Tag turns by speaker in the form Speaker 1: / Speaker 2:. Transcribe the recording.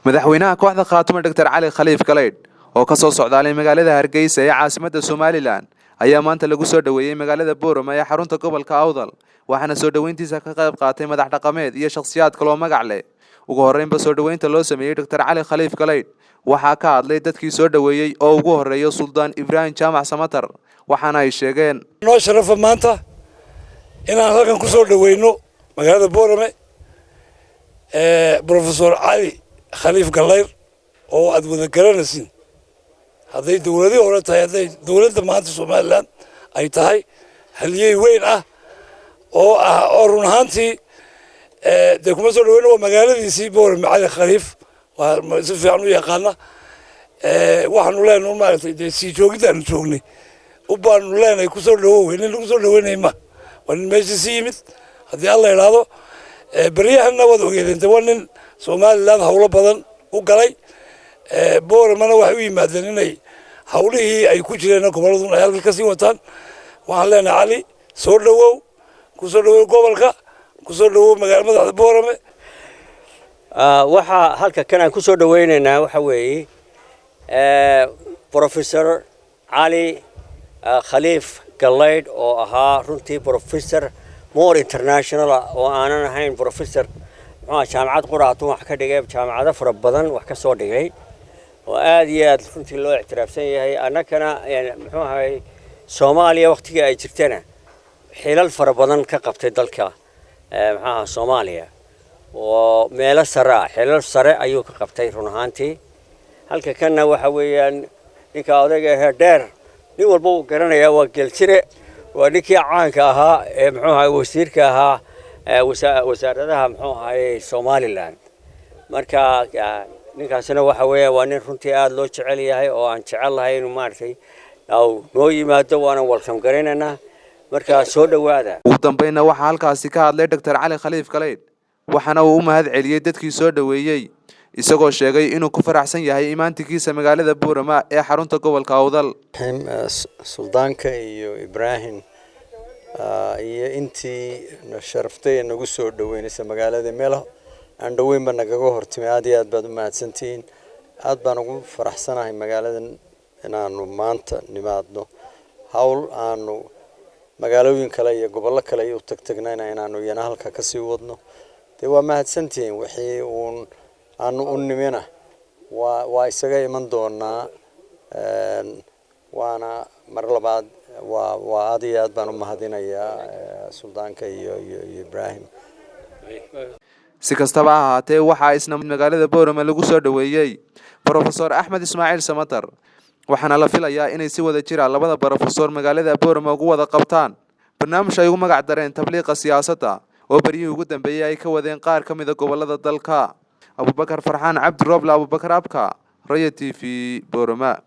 Speaker 1: madaxweynaha kooxda Khaatumo Dr. Cali Khaliif Galeyd oo ka soo socdaalay magaalada Hargeysa ee caasimadda Somaliland ayaa maanta lagu soo dhaweeyay magaalada Boorama ee xarunta gobolka Awdal waxaana soo dhaweyntiisa ka qayb qaatay madax dhaqameed iyo shakhsiyaad kale oo magac leh ugu horeynba soo dhaweynta loo sameeyay Dr. Cali Khaliif Galeyd waxaa ka hadlay dadkii soo dhaweeyay oo ugu horeeyo Suldaan Ibrahim Jaamac Samatar waxaana ay sheegeen
Speaker 2: noo sharaf maanta inaan halkan ku soo dhaweyno magaalada Boorama Professor Cali Khaliif Galeyd oo aad wada garanaysin haday dawladii hore tahay haday dawladda maanta Somaliland ay tahay haliyay weyn oo run ahaantii de kuma soo dhaweyno magaaladiisii Boorama Cali Khaliif waa si fiican u yaqaana waxaanu leenahay maartay de si joogidaan joognay u baanu leenahay ku soo dhaweynay lagu soo dhaweynay ma wan meeshii si yimid hadii Allah yiraahdo bariyahana wada ogeedeen nin Somaliland hawlo badan u galay Boorama waxa u yimaadeen inay hawlihii ay ku jireen gobolada ay halka ka sii wataan waxaan leenahay Ali soo dhawow ku soo dhawow gobolka ku soo dhawow magaalada Boorama
Speaker 3: waxa halka kan ku soo dhaweynaynaa waxa weeye Professor Cali Khaliif Galeyd oo ahaa runtii professor more international oo aanan ahayn professor jaamacad quraatu wax ka dhigay jaamacado fara badan wax ka soo dhigay oo aad iyo aad runtii loo ixtiraafsan yahay annagana muxuu ahay Soomaaliya waqtiga ay jirtana xilal fara badan ka qabtay dalka maxaa Soomaaliya oo meel xilal sare ayuu ka qabtay run ahaantii halka kana waxa weeyaan ninka odayga dheer nin walba uu garanaya waa geltire waa ninkii caanka ahaa ee muxuu ahay wasiirka ahaa wasaaradaha muxuu ahay Somaliland marka ninkaasina waxa weeye waa nin runtii aad loo jecel yahay oo aan jecel lahay inuu maartay noo yimaado waana welcome gareynana marka soo dhawaada
Speaker 1: ugu dambeynna waxa halkaasi ka hadlay Dr. Cali Khaliif Galeyd waxaana uu u mahad celiyay dadkii soo dhaweeyay isagoo sheegay inuu ku faraxsan yahay imaantigiisa magaalada Boorama ee xarunta gobolka Awdal
Speaker 4: suldaanka iyo Ibrahim iyo intii sharaftay nagu soo dhaweynaysa magaalada meelo aan dhaweynba nagaga hortimay aad iyo aad baad u mahadsantiin aad baan ugu faraxsanahay magaaladan inaanu maanta nimaadno hawl aanu magaalooyin kale iyo gobollo kale u tagtagnayna inaanu yana halka ka sii wadno waa mahadsantiin wixii aanu u nimina waa isaga iman doonaa waana mar labaad waa aad iyo aad baan u mahadinayaa suldaanka iyo Ibrahim
Speaker 1: si kastaba ha ahaatee waxaa isna magaalada Boorama lagu soo dhaweeyay Professor Axmed Ismaaciil Samatar waxaana la filayaa inay si wada jiraan labada professor magaalada Boorama ugu wada qabtaan barnaamij ay ugu magac dareen tabliiqa siyaasadda oo bariyay ugu dambeeyay ay ka wadeen qaar ka mid ah gobolada dalka Abubakar Farxaan Cabdi Roble Abubakar Abka Raya TV Boorama